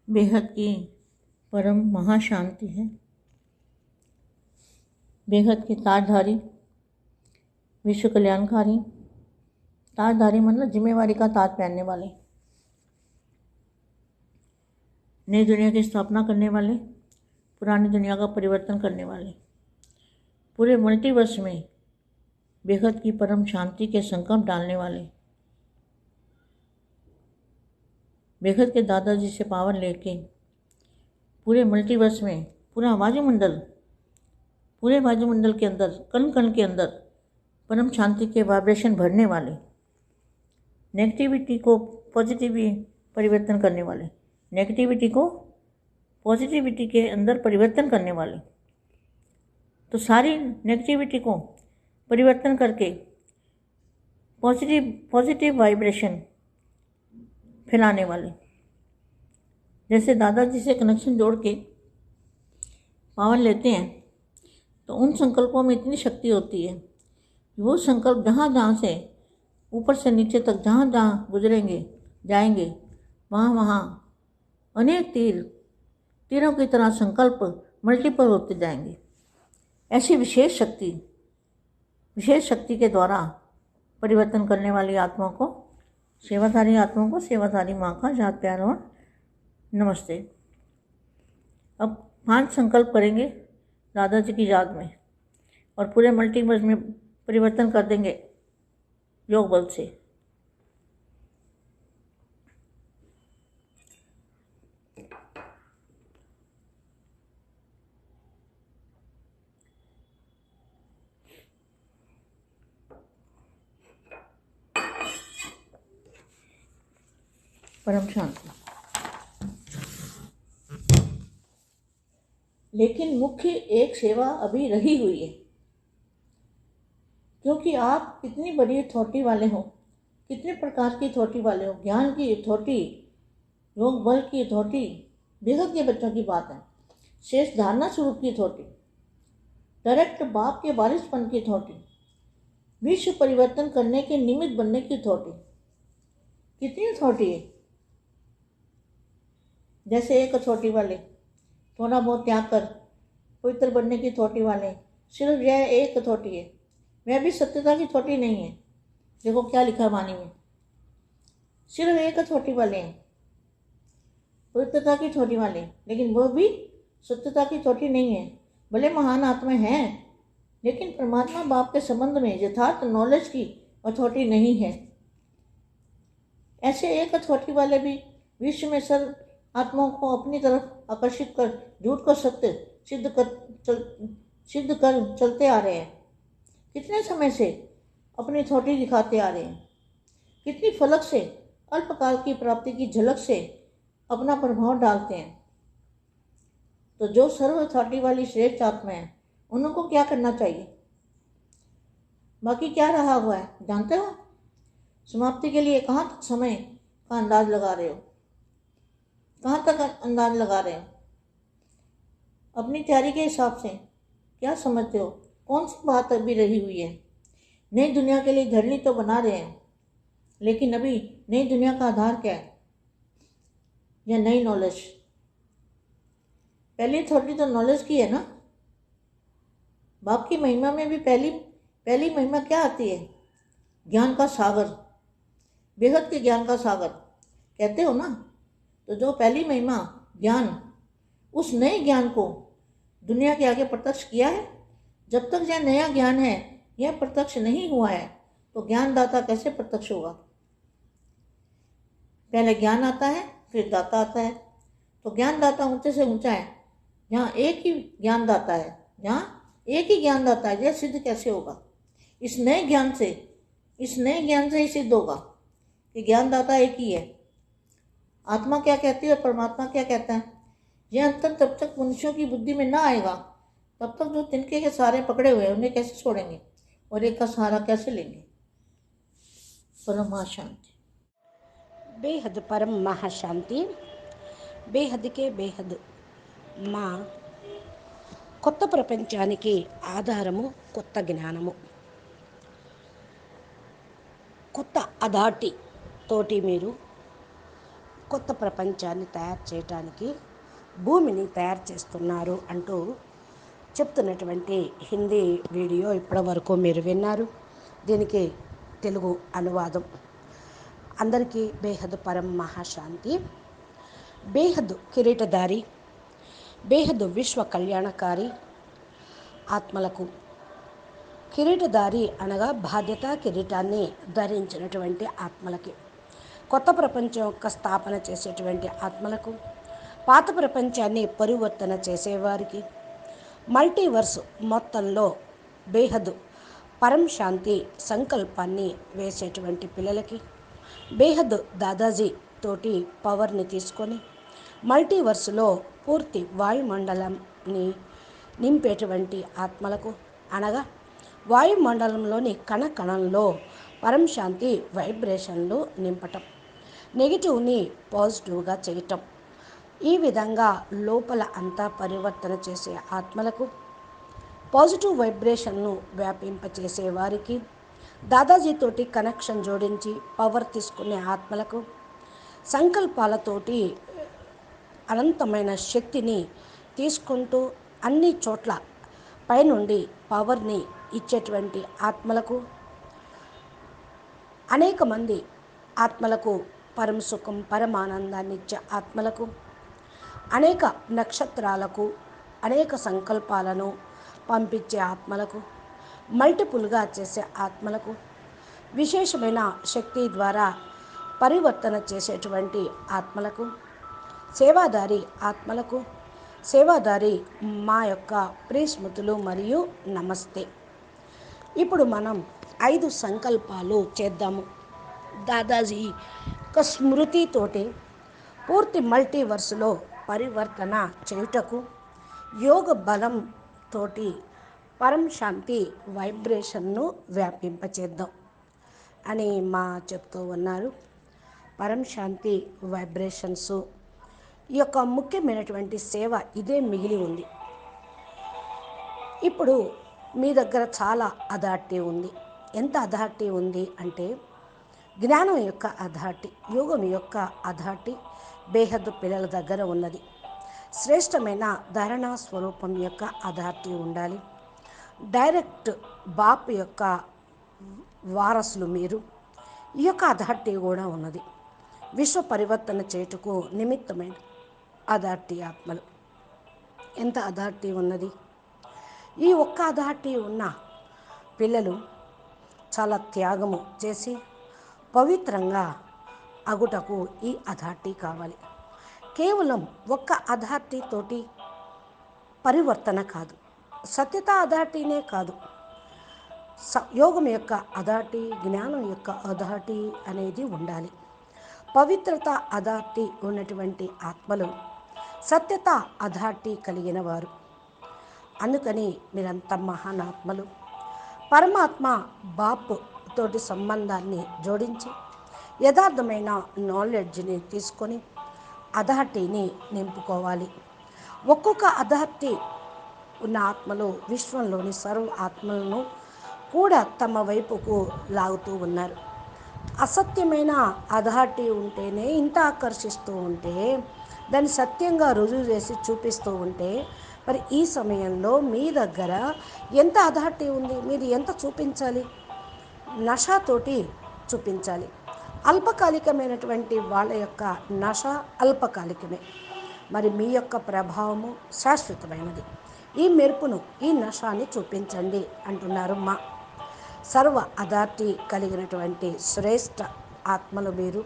बेहद की परम महाशांति है। बेहद की ताजधारी, विश्व कल्याणकारी। ताजधारी मतलब जिम्मेवारी का ताज पहनने वाले, नई दुनिया की स्थापना करने वाले, पुरानी दुनिया का परिवर्तन करने वाले, पूरे मल्टीवर्स में बेहद की परम शांति के संकल्प डालने वाले, बेहद के दादाजी से पावर लेके पूरे मल्टीवर्स में पूरे वायुमंडल के अंदर, कण कण के अंदर परम शांति के वाइब्रेशन भरने वाले, नेगेटिविटी को पॉजिटिव परिवर्तन करने वाले, नेगेटिविटी को पॉजिटिविटी के अंदर परिवर्तन करने वाले। तो सारी नेगेटिविटी को परिवर्तन करके पॉजिटिव वाइब्रेशन फैलाने वाले। जैसे दादाजी से कनेक्शन जोड़ के पावर लेते हैं तो उन संकल्पों में इतनी शक्ति होती है, वो संकल्प जहाँ से ऊपर से नीचे तक जहाँ गुजरेंगे जाएंगे, वहाँ अनेक तीरों की तरह संकल्प मल्टीपल होते जाएंगे। ऐसी विशेष शक्ति के द्वारा परिवर्तन करने वाली आत्मा को, सेवाधारी आत्मा को, सेवाधारी माँ का याद प्यार और नमस्ते। अब 5 संकल्प करेंगे दादाजी की याद में और पूरे मल्टीवर्स में परिवर्तन कर देंगे योग बल से। परम शांति। लेकिन मुख्य एक सेवा अभी रही हुई है, क्योंकि आप कितनी बड़ी अथॉरिटी वाले हो, कितने प्रकार की अथॉरिटी वाले हो। ज्ञान की अथॉरिटी, योग बल की अथॉरिटी बेहद के बच्चों की बात है। शेष धारणा स्वरूप की अथॉरिटी, डायरेक्ट बाप के वारिसपन की अथॉरिटी, विश्व परिवर्तन करने के निमित्त बनने की अथॉरिटी। कितनी अथॉरिटी है। जैसे एक अथॉरिटी वाले थोड़ा बहुत त्याग कर पवित्र बनने की अथॉरिटी वाले, सिर्फ यह एक अथॉरिटी है, वह भी सत्यता की अथॉरिटी नहीं है। देखो क्या लिखा है वाणी में, सिर्फ एक अथॉरिटी वाले हैं, पवित्रता की अथॉरिटी वाले, लेकिन वह भी सत्यता की अथॉरिटी नहीं है। भले महान आत्मा हैं, लेकिन परमात्मा बाप के संबंध में यथार्थ नॉलेज की अथॉरिटी नहीं है। ऐसे एक अथॉरिटी वाले भी विश्व में सर्व आत्माओं को अपनी तरफ आकर्षित कर झूठ को सत्य सिद्ध कर चलते आ रहे हैं। कितने समय से अपनी अथॉरिटी दिखाते आ रहे हैं, कितनी फलक से अल्पकाल की प्राप्ति की झलक से अपना प्रभाव डालते हैं। तो जो सर्व अथॉरिटी वाली श्रेष्ठ आत्मा है, उनको क्या करना चाहिए? बाकी क्या रहा हुआ है जानते हो? समाप्ति के लिए कहाँ तक समय का अंदाज लगा रहे हो? कहाँ तक अंदाज लगा रहे हो? अपनी तैयारी के हिसाब से क्या समझते हो? कौन सी बात अभी रही हुई है? नई दुनिया के लिए धरनी तो बना रहे हैं, लेकिन अभी नई दुनिया का आधार क्या है? या नई नॉलेज? पहली अथॉरिटी तो नॉलेज की है ना। बाप की महिमा में भी पहली महिमा क्या आती है? ज्ञान का सागर, बेहद के ज्ञान का सागर कहते हो ना। तो जो पहली महिमा ज्ञान, उस नए ज्ञान को दुनिया के आगे प्रत्यक्ष किया है। जब तक यह नया ज्ञान है, यह प्रत्यक्ष नहीं हुआ है, तो ज्ञानदाता कैसे प्रत्यक्ष होगा? पहले ज्ञान आता है, फिर दाता आता है। तो ज्ञानदाता ऊंचे से ऊंचा है। जहाँ एक ही ज्ञानदाता है, यह सिद्ध कैसे होगा? इस नए ज्ञान से ही सिद्ध होगा कि ज्ञानदाता एक ही है। आत्मा क्या कहती है और परमात्मा क्या कहता है, यह अंतर तब तक मनुष्यों की बुद्धि में ना आएगा, तब तक जो तिनके के सहारे पकड़े हुए हैं उन्हें कैसे छोड़ेंगे और एक का सहारा कैसे लेंगे? परम महाशांति। बेहद परम महाशांति। బేహద్కే బేహద్ మా కొత్త ప్రపంచానికి ఆధారము కొత్త జ్ఞానము. కొత్త అథారిటీ తోటి మీరు కొత్త ప్రపంచాన్ని తయారు చేయడానికి భూమిని తయారు చేస్తున్నారు అంటూ చెప్తున్నటువంటి హిందీ వీడియో ఇప్పటివరకు మీరు విన్నారు. దీనికి తెలుగు అనువాదం. అందరికీ బేహద్ పరం మహాశాంతి. బేహద్ కిరీటధారి, బేహద్ విశ్వ కళ్యాణకారి ఆత్మలకు. కిరీటధారి అనగా బాధ్యత కిరీటాన్ని ధరించినటువంటి ఆత్మలకి, కొత్త ప్రపంచం యొక్క స్థాపన చేసేటువంటి ఆత్మలకు, పాత ప్రపంచాన్ని పరివర్తన చేసేవారికి, మల్టీవర్స్ మొత్తంలో బేహద్ పరం శాంతి సంకల్పాన్ని వేసేటువంటి పిల్లలకి, బేహద్ దాదాజీ తోటి పవర్ని తీసుకొని మల్టీవర్స్లో పూర్తి వాయుమండలంని నింపేటువంటి ఆత్మలకు, అనగా వాయుమండలంలోని కణకణంలో పరం శాంతి వైబ్రేషన్లు నింపటం, నెగిటివ్ని పాజిటివ్గా చేయటం, ఈ విధంగా లోపల అంతా పరివర్తన చేసే ఆత్మలకు, పాజిటివ్ వైబ్రేషన్ను వ్యాపింపచేసే వారికి, దాదాజీతోటి కనెక్షన్ జోడించి పవర్ తీసుకునే ఆత్మలకు, సంకల్పాలతోటి అనంతమైన శక్తిని తీసుకుంటూ అన్ని చోట్ల పైనుండి పవర్ని ఇచ్చేటువంటి ఆత్మలకు, అనేక మంది ఆత్మలకు పరమ సుఖం పరమానందాన్ని ఇచ్చే ఆత్మలకు, అనేక నక్షత్రాలకు అనేక సంకల్పాలను పంపించే ఆత్మలకు, మల్టిపుల్గా చేసే ఆత్మలకు, విశేషమైన శక్తి ద్వారా పరివర్తన చేసేటువంటి ఆత్మలకు, సేవాదారి ఆత్మలకు, సేవాదారి మా యొక్క ప్రియస్మృతులు మరియు నమస్తే. ఇప్పుడు మనం 5 సంకల్పాలు చేద్దాము. దాదాజీ యొక్క స్మృతితోటి పూర్తి మల్టీవర్స్లో పరివర్తన చేయుటకు యోగ బలం తోటి పరం శాంతి వైబ్రేషన్ను వ్యాపింపచేద్దాం అని మా చెప్తూ ఉన్నారు. పరం శాంతి వైబ్రేషన్స్ ఈ యొక్క ముఖ్యమైనటువంటి సేవ ఇదే మిగిలి ఉంది. ఇప్పుడు మీ దగ్గర చాలా అథారిటీ ఉంది. ఎంత అథారిటీ ఉంది అంటే, జ్ఞానం యొక్క అథారిటీ, యోగం యొక్క అథారిటీ బేహద్దు పిల్లల దగ్గర ఉన్నది. శ్రేష్టమైన ధారణా స్వరూపం యొక్క అథారిటీ ఉండాలి. డైరెక్ట్ బాప్ యొక్క వారసులు మీరు, ఈ యొక్క అథారిటీ కూడా ఉన్నది. విశ్వ పరివర్తన చేయుటకు నిమిత్తమైన అథారిటీ ఆత్మలు. ఎంత అథారిటీ ఉన్నది! ఈ ఒక్క అథారిటీ ఉన్న పిల్లలు చాలా త్యాగము చేసి పవిత్రంగా అగుటకు ఈ అథారిటీ కావాలి. కేవలం ఒక్క అథారిటీ తోటి పరివర్తన కాదు, సత్యత అథారిటీనే కాదు, యోగం యొక్క అథారిటీ, జ్ఞానం యొక్క అథారిటీ అనేది ఉండాలి. పవిత్రత అథారిటీ ఉన్నటువంటి ఆత్మలు సత్యత అథారిటీ కలిగిన వారు. అందుకని మీరంతా మహానాత్మలు. పరమాత్మ బాపు తోటి సంబంధాన్ని జోడించి యథార్థమైన నాలెడ్జ్ని తీసుకొని అథారిటీని నింపుకోవాలి. ఒక్కొక్క అథారిటీ ఉన్న ఆత్మలు విశ్వంలోని సర్వ ఆత్మలను కూడా తమ వైపుకు లాగుతూ ఉన్నారు. అసత్యమైన అథారిటీ ఉంటేనే ఇంత ఆకర్షిస్తూ ఉంటే, దాన్ని సత్యంగా రుజువు చేసి చూపిస్తూ ఉంటే, మరి ఈ సమయంలో మీ దగ్గర ఎంత అథారిటీ ఉంది? మీరు ఎంత చూపించాలి? నషతోటి చూపించాలి. అల్పకాలికమైనటువంటి వాళ్ళ యొక్క నష అల్పకాలికమే, మరి మీ యొక్క ప్రభావము శాశ్వతమైనది. ఈ మెరుపును, ఈ నషాన్ని చూపించండి అంటున్నారు మా సర్వ అథారిటీ కలిగినటువంటి శ్రేష్ఠ ఆత్మలు మీరు.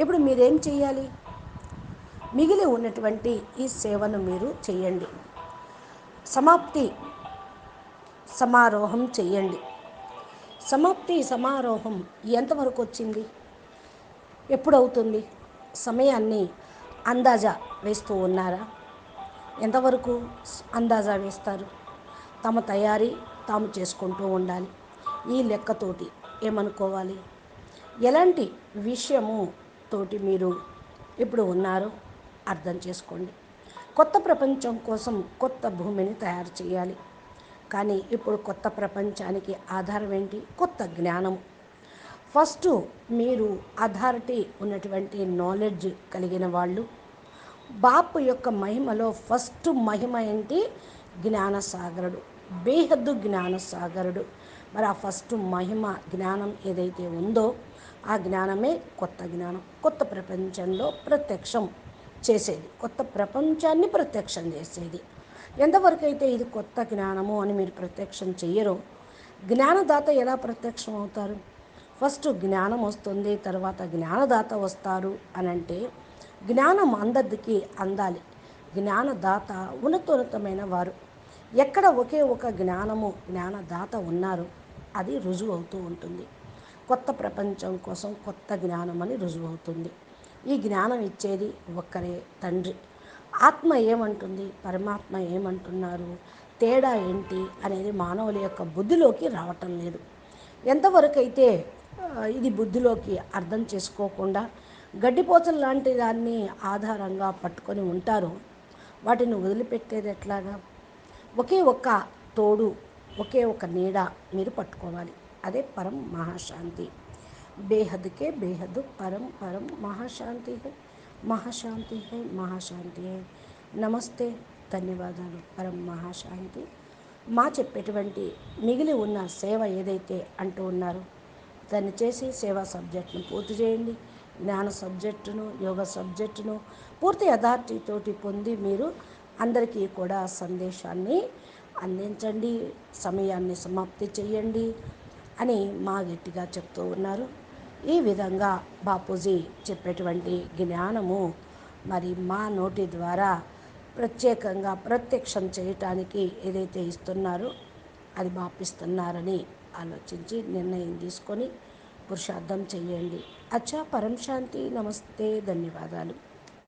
ఇప్పుడు మీరేం చేయాలి? మిగిలి ఉన్నటువంటి ఈ సేవను మీరు చేయండి. సమాప్తి సమారోహం చేయండి. సమాప్తి సమారోహం ఎంతవరకు వచ్చింది? ఎప్పుడవుతుంది? సమయాన్ని అందాజా వేస్తూ ఉన్నారా? ఎంతవరకు అందాజా వేస్తారు? తమ తయారీ తాము చేసుకుంటూ ఉండాలి. ఈ లెక్కతోటి ఏమనుకోవాలి? ఎలాంటి విషయము తోటి మీరు ఇప్పుడు ఉన్నారో అర్థం చేసుకోండి. కొత్త ప్రపంచం కోసం కొత్త భూమిని తయారు చేయాలి. కానీ ఇప్పుడు కొత్త ప్రపంచానికి ఆధారం ఏంటి? కొత్త జ్ఞానము. ఫస్ట్ మీరు అథారిటీ ఉన్నటువంటి నాలెడ్జ్ కలిగిన వాళ్ళు. బాపు యొక్క మహిమలో ఫస్ట్ మహిమ ఏంటి? జ్ఞానసాగరుడు, బేహద్దు జ్ఞానసాగరుడు. మరి ఆ ఫస్ట్ మహిమ జ్ఞానం ఏదైతే ఉందో ఆ జ్ఞానమే కొత్త జ్ఞానం. కొత్త ప్రపంచంలో ప్రత్యక్షం చేసేది, కొత్త ప్రపంచాన్ని ప్రత్యక్షం చేసేది. ఎంతవరకు అయితే ఇది కొత్త జ్ఞానము అని మీరు ప్రత్యక్షం చెయ్యరో, జ్ఞానదాత ఎలా ప్రత్యక్షం అవుతారు? ఫస్ట్ జ్ఞానం వస్తుంది, తర్వాత జ్ఞానదాత వస్తారు అని అంటే జ్ఞానం అందరికి అందాలి. జ్ఞానదాత ఉన్నతోన్నతమైన వారు. ఎక్కడ ఒకే ఒక జ్ఞానము జ్ఞానదాత ఉన్నారు అది రుజువు అవుతూ ఉంటుంది. కొత్త ప్రపంచం కోసం కొత్త జ్ఞానం అని రుజువు అవుతుంది. ఈ జ్ఞానం ఇచ్చేది ఒక్కరే, తండ్రి. ఆత్మ ఏమంటుంది, పరమాత్మ ఏమంటున్నారు, తేడా ఏంటి అనేది మానవుల యొక్క బుద్ధిలోకి రావటం లేదు. ఎంతవరకైతే ఇది బుద్ధిలోకి అర్థం చేసుకోకుండా గడ్డిపోచలు లాంటి దాన్ని ఆధారంగా పట్టుకొని ఉంటారో వాటిని వదిలిపెట్టేది ఎట్లాగా? ఒకే ఒక్క తోడు, ఒకే ఒక నీడ మీరు పట్టుకోవాలి. అదే పరం మహాశాంతి. బేహద్కే బేహద్ పరం పరం మహాశాంతి హై, మహాశాంతి హై, మహాశాంతి హై. నమస్తే, ధన్యవాదాలు. పరం మహాశాంతి. మా చెప్పేటువంటి మిగిలి ఉన్న సేవ ఏదైతే అంటూ ఉన్నారో దాన్ని చేసి సేవా సబ్జెక్టును పూర్తి చేయండి. జ్ఞాన సబ్జెక్టును, యోగ సబ్జెక్టును పూర్తి అథారిటీతోటి పొంది మీరు అందరికీ కూడా సందేశాన్ని అందించండి, సమయాన్ని సమాప్తి చేయండి అని మా గట్టిగా చెప్తూ ఉన్నారు. ఈ విధంగా బాపూజీ చెప్పేటువంటి జ్ఞానము మరి మా నోటి ద్వారా ప్రత్యేకంగా ప్రత్యక్షం చేయటానికి ఏదైతే ఇస్తున్నారో అది బాపిస్తున్నారని ఆలోచించి నిర్ణయం తీసుకొని పురుషార్థం చెయ్యండి. అచ్చా, పరం శాంతి. నమస్తే, ధన్యవాదాలు.